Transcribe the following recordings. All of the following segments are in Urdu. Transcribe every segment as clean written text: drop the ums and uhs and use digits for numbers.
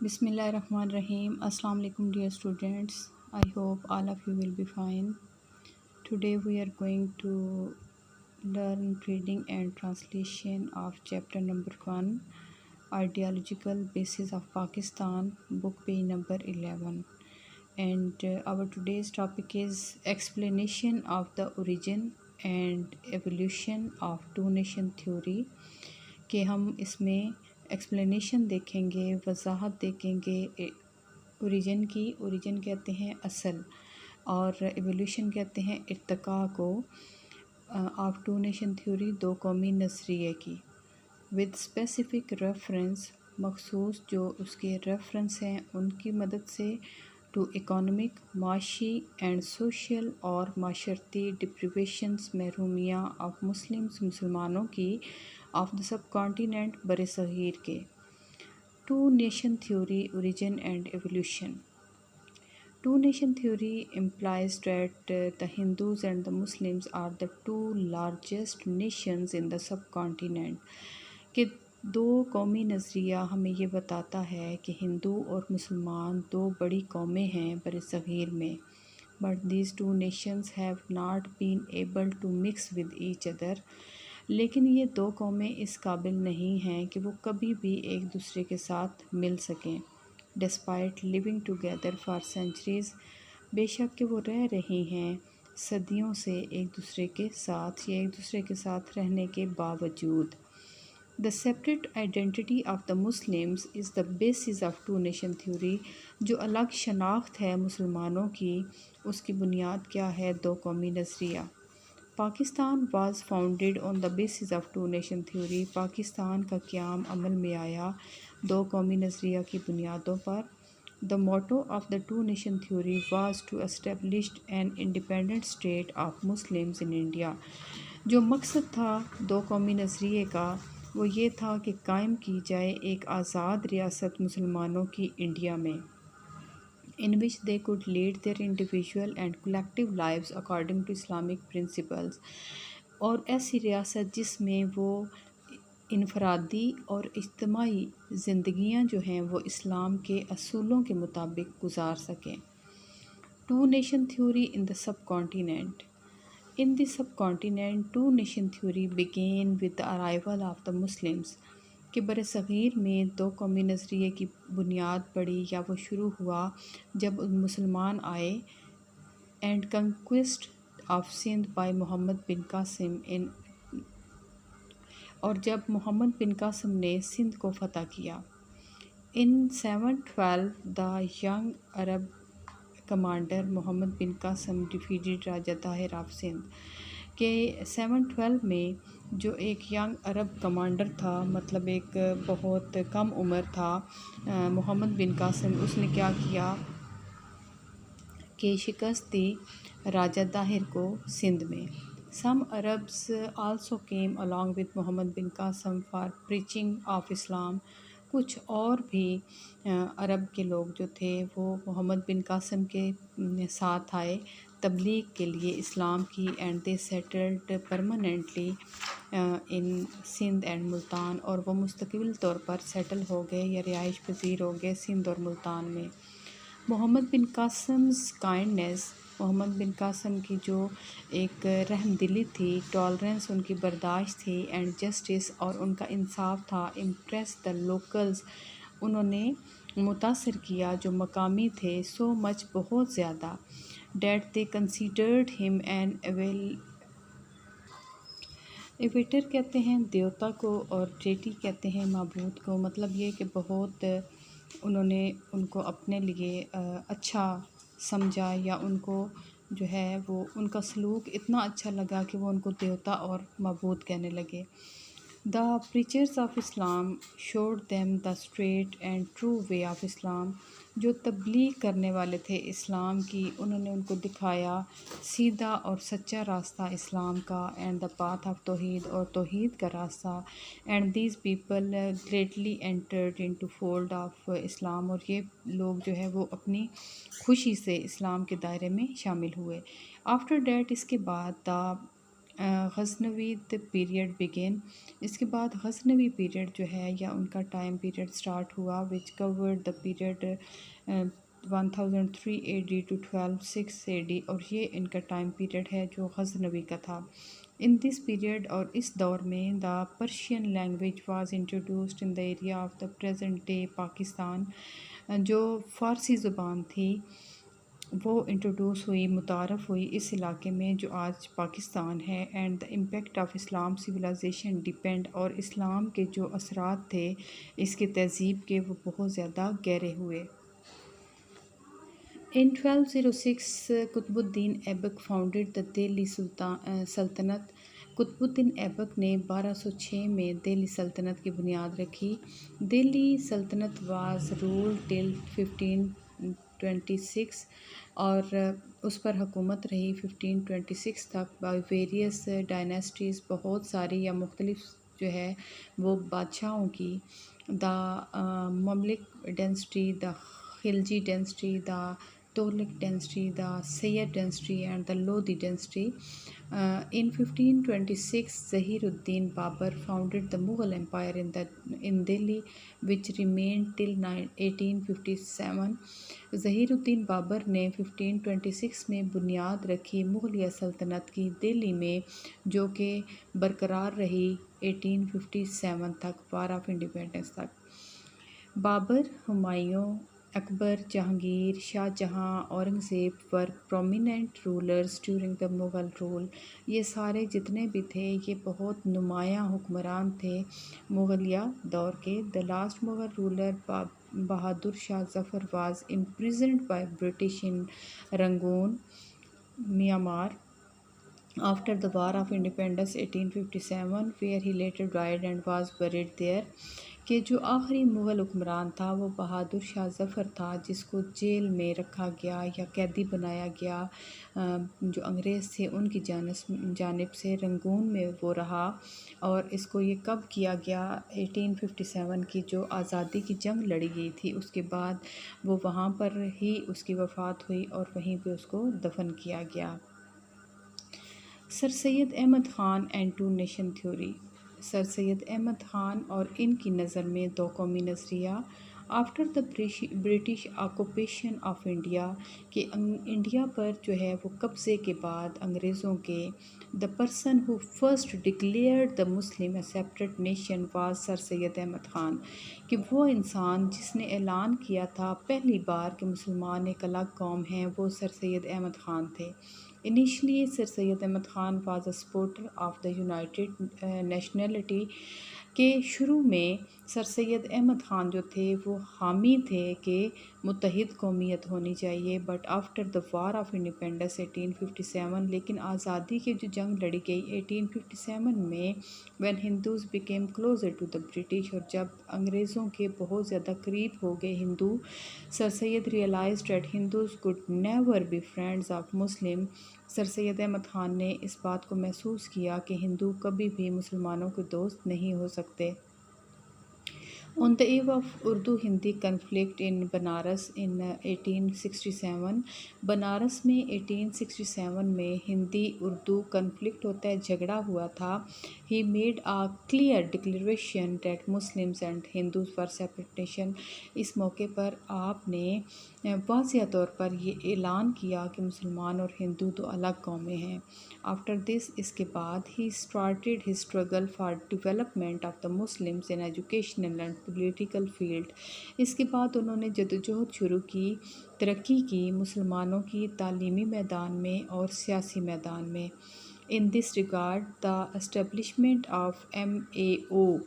Bismillahirrahmanirrahim. Assalamu alaikum dear students. I hope all of you will be fine. Today we are going to learn reading and translation of chapter number 1, Ideological Basis of Pakistan, book page number 11. And our today's topic is explanation of the origin and evolution of two-nation theory. کہ ہم اس میں ایکسپلینیشن دیکھیں گے، وضاحت دیکھیں گے اوریجن کہتے ہیں اصل، اور ایولیوشن کہتے ہیں ارتقاء کو، آف ٹو نیشن تھیوری، دو قومی نظریے کی، ود اسپیسیفک ریفرنس، مخصوص جو اس کے ریفرنس ہیں ان کی مدد سے، ٹو اکنامک، معاشی اینڈ سوشل اور معاشرتی ڈپریویشنز، محرومیاں آف مسلمانوں کی، آف دا سب کانٹیننٹ، بر صغیر کے. Two nation theory, origin and evolution. Two nation theory implies that the Hindus and the Muslims are the two largest nations in the subcontinent. کہ دو قومی نظریہ ہمیں یہ بتاتا ہے کہ ہندو اور مسلمان دو بڑی قومیں ہیں بر صغیر میں. But these two nations have not been able to mix with each other. لیکن یہ دو قومیں اس قابل نہیں ہیں کہ وہ کبھی بھی ایک دوسرے کے ساتھ مل سکیں. Despite living together for centuries, بے شک کہ وہ رہ رہی ہیں صدیوں سے ایک دوسرے کے ساتھ، یا ایک دوسرے کے ساتھ رہنے کے باوجود. The separate identity of the Muslims is the basis of two nation theory, جو الگ شناخت ہے مسلمانوں کی، اس کی بنیاد کیا ہے؟ دو قومی نظریہ. Pakistan was founded on the basis of two nation theory, Pakistan کا قیام عمل میں آیا دو قومی نظریہ کی بنیادوں پر. The motto of the two nation theory was to establish an independent state of Muslims in India. جو مقصد تھا دو قومی نظریے کا وہ یہ تھا کہ قائم کی جائے ایک آزاد ریاست مسلمانوں کی انڈیا میں، in which they could lead their individual and collective lives according to Islamic principles. اور ایسی ریاست جس میں وہ انفرادی اور اجتماعی زندگیاں جو ہیں وہ اسلام کے اصولوں کے مطابق گزار سکیں. Two nation theory in the subcontinent. In the subcontinent, two nation theory began with the arrival of the Muslims. کہ بر صغیر میں دو قومی نظریے کی بنیاد پڑی یا وہ شروع ہوا جب مسلمان آئے. And conquest of Sindh by Muhammad bin Qasim اور جب محمد بن قاسم نے سندھ کو فتح کیا. In 712 the young Arab commander Muhammad bin Qasim defeated Raja Tahir of Sindh. کہ 712 میں جو ایک ینگ عرب کمانڈر تھا، مطلب ایک بہت کم عمر تھا، محمد بن قاسم، اس نے کیا کیا کہ شکست دی راجہ طاہر کو سندھ میں. Some Arabs also came along with Muhammad bin Qasim for preaching of Islam. کچھ اور بھی عرب کے لوگ جو تھے وہ محمد بن قاسم کے ساتھ آئے تبلیغ کے لیے اسلام کی. And they settled permanently in Sindh and Multan, اور وہ مستقل طور پر سیٹل ہو گئے یا رہائش پذیر ہو گئے سندھ اور ملتان میں. محمد بن قاسم's کائنڈنیس، محمد بن قاسم کی جو ایک رحم دلی تھی، ٹالرنس ان کی برداشت تھی، اینڈ جسٹس اور ان کا انصاف تھا، امپریس دا لوکلز، انہوں نے متاثر کیا جو مقامی تھے، سو مچ بہت زیادہ، دیٹ دے کنسیڈرڈ ہم این ایویٹر کہتے ہیں دیوتا کو، اور ڈیٹی کہتے ہیں معبود کو. مطلب یہ کہ بہت انہوں نے ان کو اپنے لیے اچھا سمجھا، یا ان کو جو ہے وہ ان کا سلوک اتنا اچھا لگا کہ وہ ان کو دیوتا اور معبود کہنے لگے. The preachers of Islam showed them the straight and true way of Islam. جو تبلیغ کرنے والے تھے اسلام کی، انہوں نے ان کو دکھایا سیدھا اور سچا راستہ اسلام کا، اینڈ دا پاتھ آف توحید، اور توحید کا راستہ. And these people greatly entered into fold of Islam, اور یہ لوگ جو ہے وہ اپنی خوشی سے اسلام کے دائرے میں شامل ہوئے. آفٹر دیٹ، اس کے بعد، دا غزنوی پیریڈ بگن. اس کے بعد غزنوی پیریڈ جو ہے یا ان کا ٹائم پیریڈ سٹارٹ ہوا which covered the period 1003 A D to 1206 A D, اور یہ ان کا ٹائم پیریڈ ہے جو غزنوی کا تھا. ان دس پیریڈ اور اس دور میں دا Persian language was introduced in the area of the present day Pakistan. جو فارسی زبان تھی وہ انٹروڈیوس ہوئی، متعارف ہوئی اس علاقے میں جو آج پاکستان ہے. And the impact of Islam civilization depend, اور اسلام کے جو اثرات تھے اس کے تہذیب کے وہ بہت زیادہ گہرے ہوئے. In 1206 Qutub Uddin Aibak founded دا دہلی سلطنت. قطب الدین ایبک نے 1206 میں دہلی سلطنت کی بنیاد رکھی. دہلی سلطنت واز رول ٹل 1526 اور اس پر حکومت رہی 1526 تک بائی ویریس ڈائناسٹیز، بہت ساری یا مختلف جو ہے وہ بادشاہوں کی. The Mamluk dynasty, the Khilji dynasty, the Tughlaq dynasty, the Sayyid dynasty and the Lodhi dynasty. In 1526 Zahiruddin Babur founded the Mughal Empire in Delhi which remained till 1857. Zaheer الدین بابر نے 1526 میں بنیاد رکھی مغلیہ سلطنت کی دہلی میں، جو کہ برقرار رہی 1857 تک، وار آف انڈیپینڈنس تک. بابر، ہمایوں، اکبر، جہانگیر، شاہ جہاں، Aurangzeb were prominent rulers during the Mughal rule. یہ سارے جتنے بھی تھے یہ بہت نمایاں حکمران تھے مغلیہ دور کے. The last Mughal ruler Bahadur Shah Zafar was imprisoned by British in Rangoon, Myanmar after the War of Independence 1857 where he later died and was buried there. کہ جو آخری مغل حکمران تھا وہ بہادر شاہ ظفر تھا، جس کو جیل میں رکھا گیا یا قیدی بنایا گیا جو انگریز تھے ان کی جانب سے. رنگون میں وہ رہا، اور اس کو یہ کب کیا گیا 1857 کی جو آزادی کی جنگ لڑی گئی تھی اس کے بعد وہ وہاں پر ہی اس کی وفات ہوئی اور وہیں پہ اس کو دفن کیا گیا. Sir Syed Ahmad Khan and two nation theory. Sir Syed Ahmad Khan اور ان کی نظر میں دو قومی نظریہ. After the British occupation of India, کہ انڈیا پر جو ہے وہ قبضے کے بعد انگریزوں کے، the person who first declared the Muslim accepted nation was sir Syed Ahmad Khan. کہ وہ انسان جس نے اعلان کیا تھا پہلی بار کہ مسلمان ایک الگ قوم ہیں، وہ سر سید احمد خان تھے. Initially, Sir Syed Ahmad Khan was a supporter of the united nationality. کہ شروع میں سر سید احمد خان جو تھے وہ حامی تھے کہ متحد قومیت ہونی چاہیے. But after the war of independence 1857، لیکن آزادی کی جو جنگ لڑی گئی 1857 میں، when Hindus became closer to the British, اور جب انگریزوں کے بہت زیادہ قریب ہو گئے ہندو، sir Syed realized that Hindus could never be friends of Muslim. Sir Syed Ahmad Khan نے اس بات کو محسوس کیا کہ ہندو کبھی بھی مسلمانوں کے دوست نہیں ہو سکتے. On the eve of Urdu-Hindi conflict in Banaras in 1867، Banaras میں 1867 میں ہندی اردو کنفلکٹ ہوتا ہے، جھگڑا ہوا تھا. He made a clear declaration that Muslims and Hindus were separate nation. اس موقع پر آپ نے واضح طور پر یہ اعلان کیا کہ مسلمان اور ہندو دو الگ قومیں ہیں. After this، اس کے بعد he started his struggle for development of the Muslims in educational and political field. اس کے بعد انہوں نے جدوجہد شروع کی، ترقی کی مسلمانوں کی تعلیمی میدان میں اور سیاسی میدان میں. In this regard، the establishment of MAO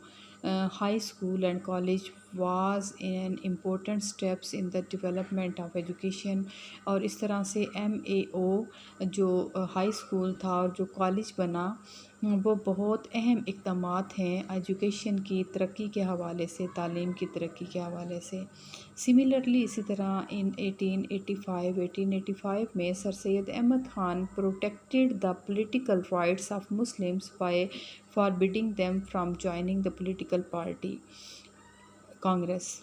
high school and college was an important steps in the development of education. اور اس طرح سے MAO جو ہائی اسکول تھا اور جو کالج بنا وہ بہت اہم اقدامات ہیں ایجوکیشن کی ترقی کے حوالے سے، تعلیم کی ترقی کے حوالے سے. سملرلی اسی طرح ان 1885 میں sir Syed Ahmad Khan protected the political rights of Muslims by forbidding them from joining the political party Congress.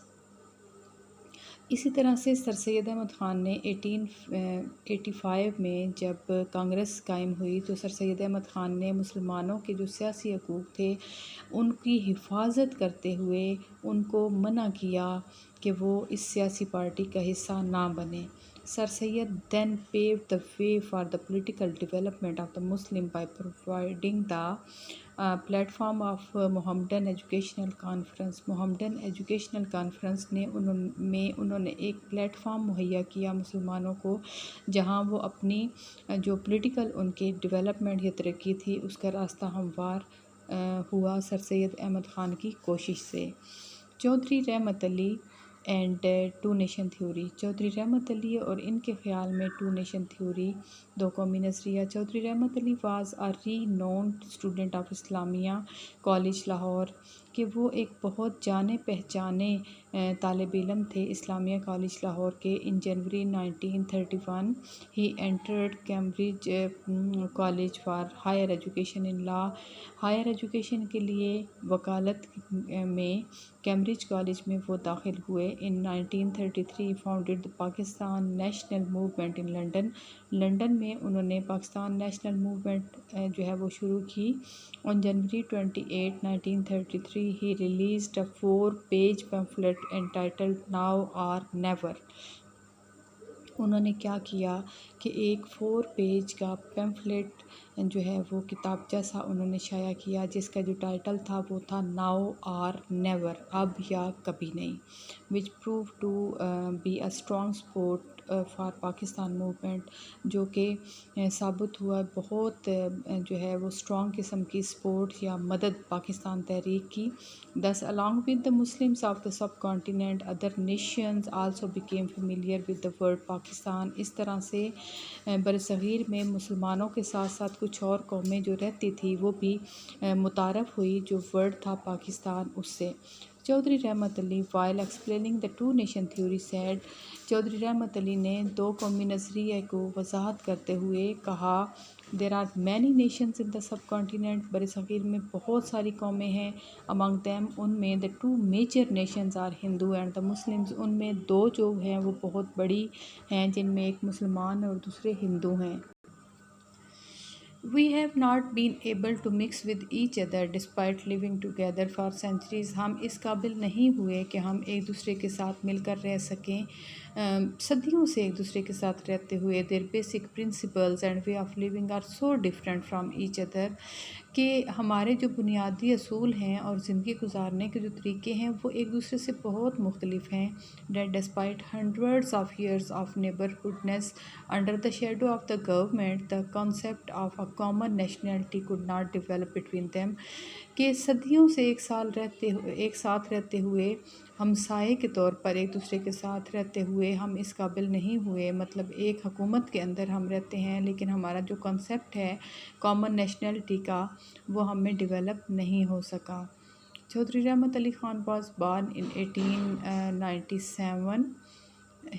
اسی طرح سے سر سید احمد خان نے 1885 میں جب کانگریس قائم ہوئی تو سر سید احمد خان نے مسلمانوں کے جو سیاسی حقوق تھے ان کی حفاظت کرتے ہوئے ان کو منع کیا کہ وہ اس سیاسی پارٹی کا حصہ نہ بنے. Sir Sayyid then paved the way for the political development of the Muslim by providing the platform of Mohammedan Educational Conference. Mohammedan Educational Conference میں انہوں نے ایک پلیٹ فارم مہیا کیا مسلمانوں کو جہاں وہ اپنی جو پولیٹیکل ان کی ڈیولپمنٹ یا ترقی تھی اس کا راستہ ہموار ہوا سر سید احمد خان کی کوشش سے. Chaudhry Rahmat Ali and two nation theory. Chaudhry Rahmat Ali اور ان کے خیال میں ٹو نیشن تھیوری، دو قومی نظریہ. Chaudhry Rahmat Ali was a renowned student of Islamia college Lahore, کہ وہ ایک بہت جانے پہچانے طالب علم تھے اسلامیہ کالج لاہور کے. In January 1931 he entered Cambridge college for higher education in law. Higher education کے لیے وکالت میں کیمبرج کالج میں وہ داخل ہوئے. ان 1933 founded Pakistan national movement in London. London میں انہوں نے پاکستان نیشنل موومنٹ جو ہے وہ شروع کی. آن جنوری 28 1933 ہی released a 4-page pamphlet entitled Now or Never. انہوں نے کیا کیا کہ ایک 4 پیج کا پیمفلیٹ جو ہے وہ کتابچہ سا انہوں نے شائع کیا جس کا جو ٹائٹل تھا وہ تھا ناؤ اور نیور، اب یا کبھی نہیں، which proved to be a strong support for Pakistan movement, جو کہ ثابت ہوا بہت جو ہے وہ اسٹرانگ قسم کی سپورٹ یا مدد پاکستان تحریک کی. Thus along with the Muslims of the subcontinent, other nations also became familiar with the word Pakistan. اس طرح سے برصغیر میں مسلمانوں کے ساتھ ساتھ کچھ اور قومیں جو رہتی تھی وہ بھی متعارف ہوئی جو ورڈ تھا پاکستان اس سے. چودھری رحمت علی while explaining the two nation theory said. Chaudhry Rahmat علی نے دو قومی نظریے کو وضاحت کرتے ہوئے کہا there are many nations in the subcontinent. برصغیر میں بہت ساری قومیں ہیں. among them ان میں the two major nations are Hindu and the Muslims. ان میں دو جو ہیں وہ بہت بڑی ہیں جن میں ایک مسلمان اور دوسرے ہندو ہیں. We have not been able to mix with each other despite living together for centuries. ہم اس قابل نہیں ہوئے کہ ہم ایک دوسرے کے ساتھ مل کر رہ سکیں صدیوں سے ایک دوسرے کے ساتھ رہتے ہوئے. Their basic principles and way of living are so different from each other کہ ہمارے جو بنیادی اصول ہیں اور زندگی گزارنے کے جو طریقے ہیں وہ ایک دوسرے سے بہت مختلف ہیں. That despite hundreds of years of neighborhoodness under the shadow of the government, the concept of a common nationality could not develop between them. کہ صدیوں سے ایک ساتھ رہتے ہوئے ہمسائے کے طور پر ایک دوسرے کے ساتھ رہتے ہوئے ہم اس قابل نہیں ہوئے، مطلب ایک حکومت کے اندر ہم رہتے ہیں لیکن ہمارا جو کنسیپٹ ہے کامن نیشنلٹی کا وہ ہم میں ڈیولپ نہیں ہو سکا. Chaudhry Rahmat Ali Khan was born in 1897.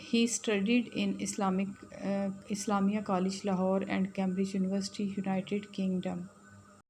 He studied in Islamia College Lahore and Cambridge University, United Kingdom.